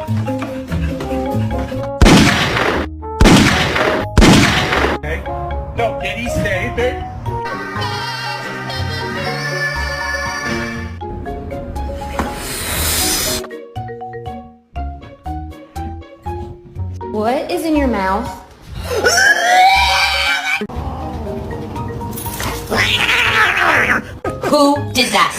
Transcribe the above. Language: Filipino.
Okay? No, Kitty, stay. What is in your mouth? Who did that?